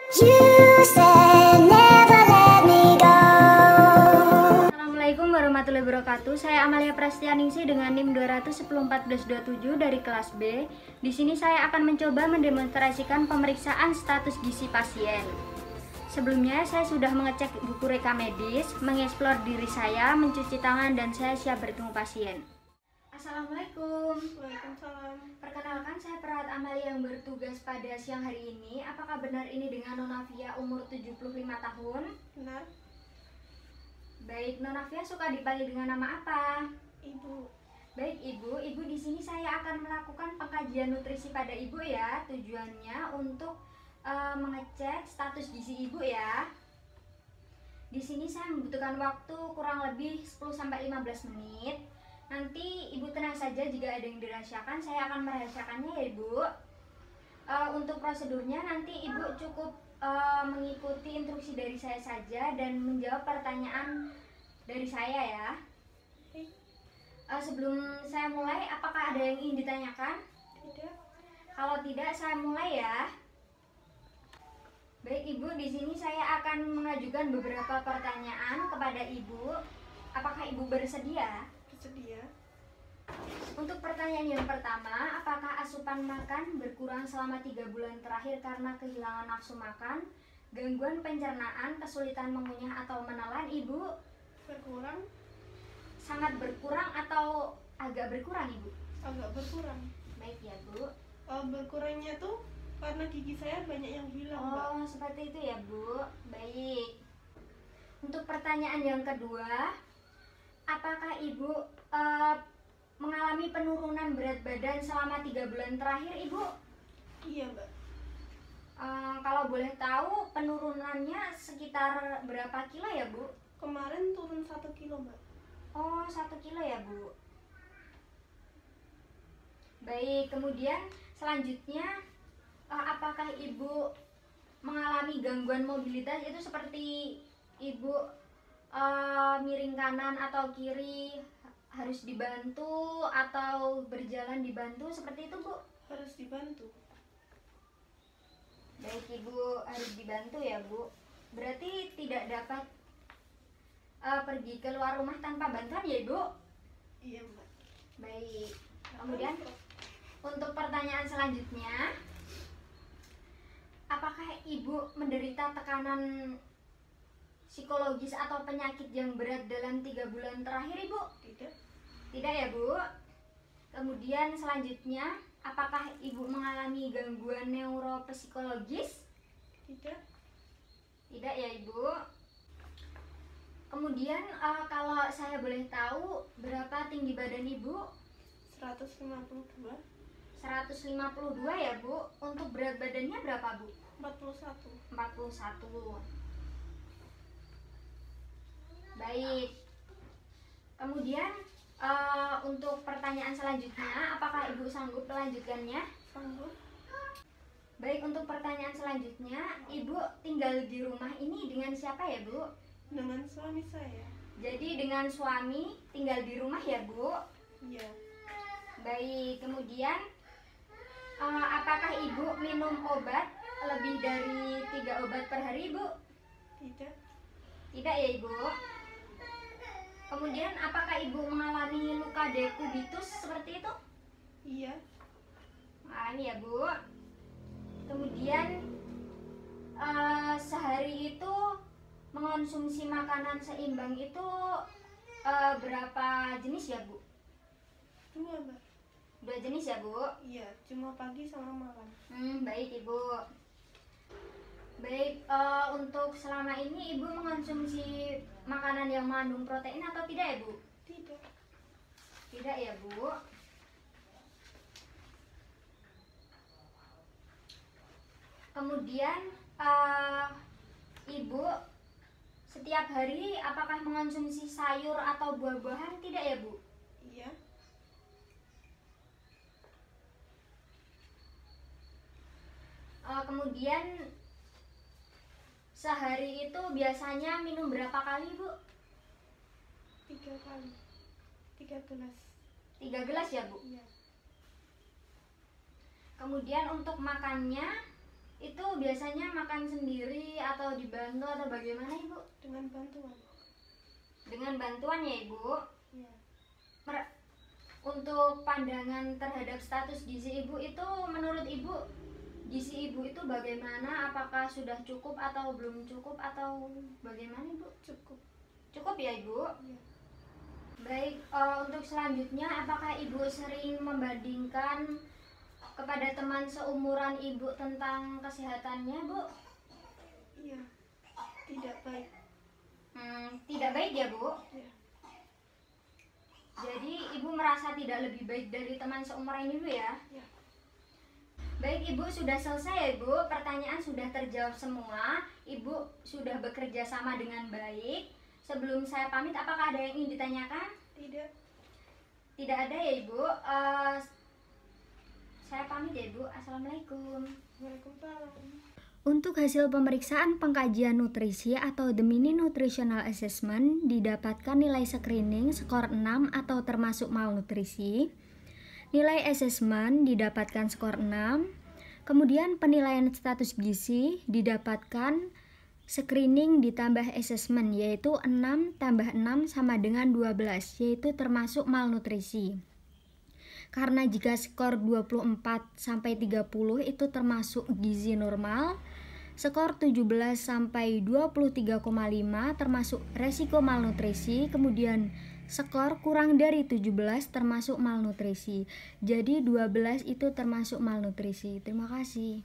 Assalamualaikum warahmatullahi wabarakatuh. Saya Amalia Prastianingsih dengan NIM 2101427 dari kelas B. Di sini saya akan mencoba mendemonstrasikan pemeriksaan status gizi pasien. Sebelumnya saya sudah mengecek buku rekam medis, mengeksplor diri saya, mencuci tangan, dan saya siap bertemu pasien. Assalamualaikum. Waalaikumsalam. Perkenalkan, saya perawat Amalia yang bertugas pada siang hari ini. Apakah benar ini dengan Nona Via umur 75 tahun? Benar. Baik, Nona Via suka dipanggil dengan nama apa? Ibu. Baik, Ibu. Ibu, di sini saya akan melakukan pengkajian nutrisi pada Ibu ya. Tujuannya untuk mengecek status gizi Ibu ya. Di sini saya membutuhkan waktu kurang lebih 10-15 menit. Nanti Ibu tenang saja, jika ada yang dirahasiakan saya akan merahasiakannya ya Ibu. Untuk prosedurnya nanti Ibu cukup mengikuti instruksi dari saya saja dan menjawab pertanyaan dari saya ya. Sebelum saya mulai, apakah ada yang ingin ditanyakan? Tidak. Kalau tidak, saya mulai ya. Baik Ibu, di sini saya akan mengajukan beberapa pertanyaan kepada Ibu. Apakah Ibu bersedia? Bersedia. Untuk pertanyaan yang pertama, apakah asupan makan berkurang selama 3 bulan terakhir karena kehilangan nafsu makan, gangguan pencernaan, kesulitan mengunyah atau menelan? Ibu Berkurang. sangat berkurang atau agak berkurang Ibu? Agak berkurang. Baik ya Bu. Berkurangnya tuh karena gigi saya banyak yang hilang, Mbak. Oh, seperti itu ya Bu. Baik. Untuk pertanyaan yang kedua, apakah Ibu mengalami penurunan berat badan selama 3 bulan terakhir Ibu? Iya, Mbak. Kalau boleh tahu penurunannya sekitar berapa kilo ya Bu? Kemarin turun 1 kilo, Mbak. Oh, 1 kilo ya Bu. Baik, kemudian selanjutnya apakah Ibu mengalami gangguan mobilitas itu seperti Ibu miring kanan atau kiri harus dibantu atau berjalan dibantu seperti itu Bu? Harus dibantu. Baik Ibu, harus dibantu ya Bu. Berarti tidak dapat pergi keluar rumah tanpa bantuan ya Ibu? Iya, Mbak. Baik. Kemudian untuk pertanyaan selanjutnya, apakah Ibu menderita tekanan psikologis atau penyakit yang berat dalam 3 bulan terakhir Ibu? Tidak. Tidak ya Bu. Kemudian selanjutnya, apakah Ibu mengalami gangguan neuropsikologis? Tidak. Tidak ya Ibu. Kemudian kalau saya boleh tahu, berapa tinggi badan Ibu? 152. 152 ya Bu. Untuk berat badannya berapa Bu? 41. 41. Baik. Kemudian untuk pertanyaan selanjutnya, apakah Ibu sanggup melanjutkannya? Sanggup. Baik, untuk pertanyaan selanjutnya, Ibu tinggal di rumah ini dengan siapa ya Bu? Dengan suami saya. Jadi dengan suami tinggal di rumah ya Bu? Iya. Baik, kemudian apakah Ibu minum obat lebih dari 3 obat per hari Bu? Tidak. Tidak ya Ibu. Kemudian apakah Ibu mengalami luka dekubitus seperti itu? Iya. Mengalami ya Bu. Kemudian sehari itu mengonsumsi makanan seimbang itu berapa jenis ya Bu? 2, Mbak. 2 jenis ya Bu? Iya, cuma pagi sama malam. Baik Ibu. Baik, untuk selama ini Ibu mengonsumsi makanan yang mengandung protein atau tidak ya Bu? Tidak. Tidak ya Bu. Kemudian Ibu setiap hari apakah mengonsumsi sayur atau buah-buahan? Tidak ya Bu? Iya. Kemudian sehari itu biasanya minum berapa kali Bu? 3 kali. 3 gelas. 3 gelas ya Bu? Iya. Kemudian untuk makannya itu biasanya makan sendiri atau dibantu atau bagaimana Ibu? Dengan bantuan. Dengan bantuan ya Ibu. Iya. Untuk pandangan terhadap status gizi Ibu itu, menurut Ibu gizi Ibu itu bagaimana? Apakah sudah cukup atau belum cukup atau bagaimana Ibu? Cukup. Cukup ya Ibu? Iya. Baik, untuk selanjutnya apakah Ibu sering membandingkan kepada teman seumuran Ibu tentang kesehatannya Bu? Iya. Tidak baik. Tidak baik ya Bu? Iya. Jadi Ibu merasa tidak lebih baik dari teman seumuran Ibu ya? Iya. Baik Ibu, sudah selesai ya Ibu, pertanyaan sudah terjawab semua. Ibu sudah bekerja sama dengan baik. Sebelum saya pamit, apakah ada yang ingin ditanyakan? Tidak. Tidak ada ya Ibu. Saya pamit ya Ibu. Assalamualaikum. Waalaikumsalam. Untuk hasil pemeriksaan pengkajian nutrisi atau The Mini Nutritional Assessment didapatkan nilai screening skor 6 atau termasuk malnutrisi. Nilai assessment didapatkan skor 6. Kemudian penilaian status gizi didapatkan screening ditambah assessment, yaitu 6 tambah 6 sama dengan 12, yaitu termasuk malnutrisi. Karena jika skor 24 sampai 30 itu termasuk gizi normal, skor 17 sampai 23,5 termasuk resiko malnutrisi, kemudian skor kurang dari 17 termasuk malnutrisi. Jadi 12 itu termasuk malnutrisi. Terima kasih.